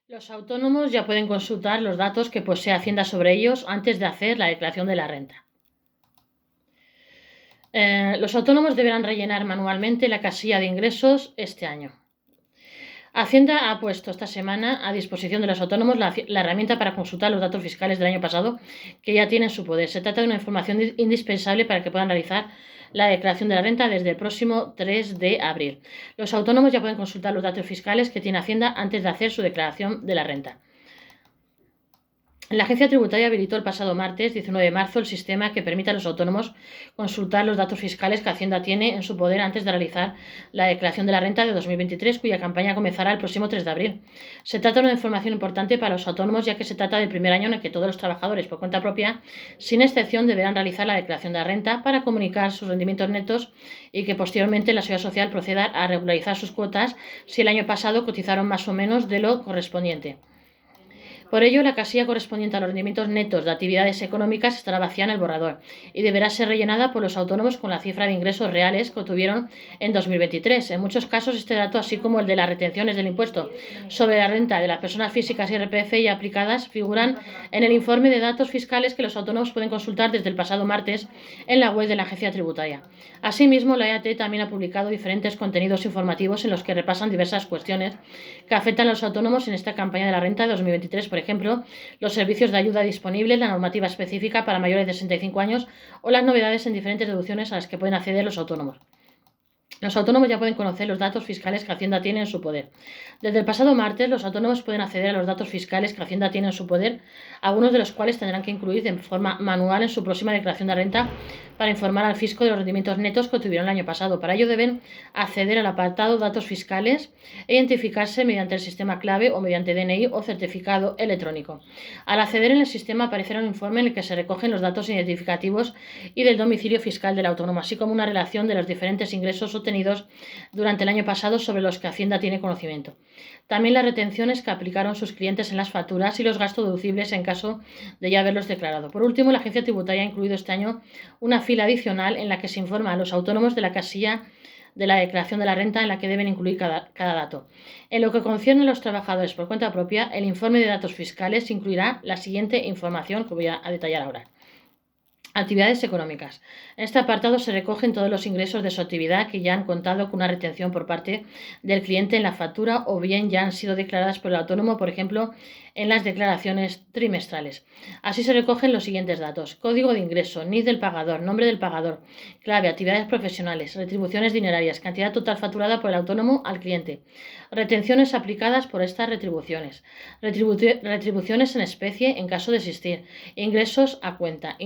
Los autónomos ya pueden consultar los datos que posee Hacienda sobre ellos antes de hacer la declaración de la renta. Los autónomos deberán rellenar manualmente la casilla de ingresos este año. Hacienda ha puesto esta semana a disposición de los autónomos la herramienta para consultar los datos fiscales del año pasado que ya tienen en su poder. Se trata de una información indispensable para que puedan realizar la declaración de la renta desde el próximo 3 de abril. Los autónomos ya pueden consultar los datos fiscales que tiene Hacienda antes de hacer su declaración de la renta. La agencia tributaria habilitó el pasado martes 19 de marzo el sistema que permite a los autónomos consultar los datos fiscales que Hacienda tiene en su poder antes de realizar la declaración de la renta de 2023, cuya campaña comenzará el próximo 3 de abril. Se trata de una información importante para los autónomos, ya que se trata del primer año en el que todos los trabajadores por cuenta propia, sin excepción, deberán realizar la declaración de la renta para comunicar sus rendimientos netos y que posteriormente la Seguridad Social proceda a regularizar sus cuotas si el año pasado cotizaron más o menos de lo correspondiente. Por ello, la casilla correspondiente a los rendimientos netos de actividades económicas estará vacía en el borrador y deberá ser rellenada por los autónomos con la cifra de ingresos reales que obtuvieron en 2023. En muchos casos, este dato, así como el de las retenciones del impuesto sobre la renta de las personas físicas y IRPF ya aplicadas, figuran en el informe de datos fiscales que los autónomos pueden consultar desde el pasado martes en la web de la agencia tributaria. Asimismo, la EAT también ha publicado diferentes contenidos informativos en los que repasan diversas cuestiones que afectan a los autónomos en esta campaña de la renta de 2023. Por ejemplo, los servicios de ayuda disponibles, la normativa específica para mayores de 65 años o las novedades en diferentes deducciones a las que pueden acceder los autónomos. Los autónomos ya pueden conocer los datos fiscales que Hacienda tiene en su poder. Desde el pasado martes, los autónomos pueden acceder a los datos fiscales que Hacienda tiene en su poder, algunos de los cuales tendrán que incluir de forma manual en su próxima declaración de renta para informar al fisco de los rendimientos netos que obtuvieron el año pasado. Para ello deben acceder al apartado datos fiscales e identificarse mediante el sistema clave o mediante DNI o certificado electrónico. Al acceder en el sistema aparecerá un informe en el que se recogen los datos identificativos y del domicilio fiscal del autónomo, así como una relación de los diferentes ingresos obtenidos durante el año pasado sobre los que Hacienda tiene conocimiento. También las retenciones que aplicaron sus clientes en las facturas y los gastos deducibles en caso de ya haberlos declarado. Por último, la agencia tributaria ha incluido este año una fila adicional en la que se informa a los autónomos de la casilla de la declaración de la renta en la que deben incluir cada dato. En lo que concierne a los trabajadores por cuenta propia, el informe de datos fiscales incluirá la siguiente información que voy a detallar ahora. Actividades económicas. En este apartado se recogen todos los ingresos de su actividad que ya han contado con una retención por parte del cliente en la factura o bien ya han sido declaradas por el autónomo, por ejemplo, en las declaraciones trimestrales. Así se recogen los siguientes datos: código de ingreso, NIF del pagador, nombre del pagador, clave, actividades profesionales, retribuciones dinerarias, cantidad total facturada por el autónomo al cliente, retenciones aplicadas por estas retribuciones, retribuciones en especie en caso de existir, ingresos a cuenta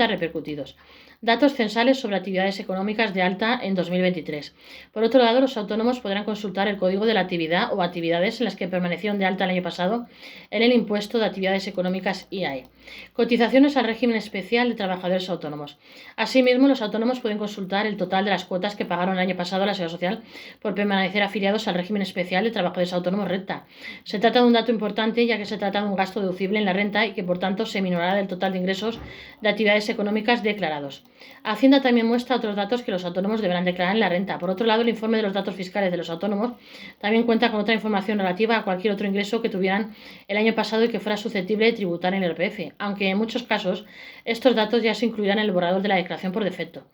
repercutidos. Datos censales sobre actividades económicas de alta en 2023. Por otro lado, los autónomos podrán consultar el código de la actividad o actividades en las que permanecieron de alta el año pasado en el impuesto de actividades económicas IAE. Cotizaciones al régimen especial de trabajadores autónomos. Asimismo, los autónomos pueden consultar el total de las cuotas que pagaron el año pasado a la Seguridad Social por permanecer afiliados al régimen especial de trabajadores autónomos renta. Se trata de un dato importante, ya que se trata de un gasto deducible en la renta y que por tanto se minorará del total de ingresos de actividades económicas declarados. Hacienda también muestra otros datos que los autónomos deberán declarar en la renta. Por otro lado, el informe de los datos fiscales de los autónomos también cuenta con otra información relativa a cualquier otro ingreso que tuvieran el año pasado y que fuera susceptible de tributar en el IRPF, aunque en muchos casos estos datos ya se incluirán en el borrador de la declaración por defecto.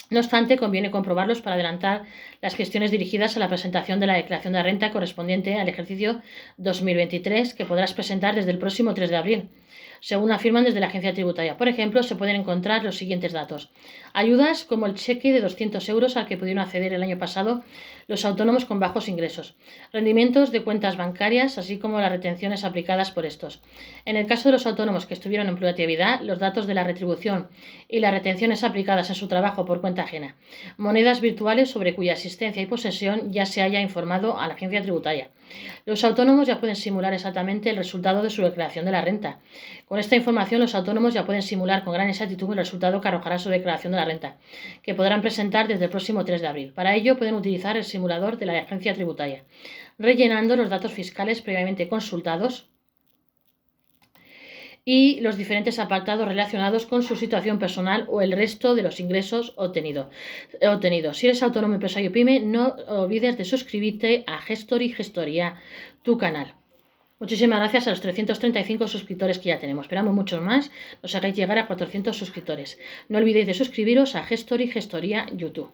No obstante, conviene comprobarlos para adelantar las gestiones dirigidas a la presentación de la declaración de renta correspondiente al ejercicio 2023, que podrás presentar desde el próximo 3 de abril, según afirman desde la agencia tributaria. Por ejemplo, se pueden encontrar los siguientes datos: ayudas como el cheque de 200 euros al que pudieron acceder el año pasado los autónomos con bajos ingresos, rendimientos de cuentas bancarias, así como las retenciones aplicadas por estos. En el caso de los autónomos que estuvieron en pluriactividad, los datos de la retribución y las retenciones aplicadas en su trabajo por cuenta ajena, monedas virtuales sobre cuya existencia y posesión ya se haya informado a la agencia tributaria. Los autónomos ya pueden simular exactamente el resultado de su declaración de la renta. Con esta información, los autónomos ya pueden simular con gran exactitud el resultado que arrojará su declaración de la renta, que podrán presentar desde el próximo 3 de abril. Para ello, pueden utilizar el simulador de la agencia tributaria, rellenando los datos fiscales previamente consultados y los diferentes apartados relacionados con su situación personal o el resto de los ingresos obtenidos. Si eres autónomo, empresario, pyme, no olvides de suscribirte a Gestoría, tu canal. Muchísimas gracias a los 335 suscriptores que ya tenemos. Esperamos muchos más. Nos hagáis llegar a 400 suscriptores. No olvidéis de suscribiros a Gestoría YouTube.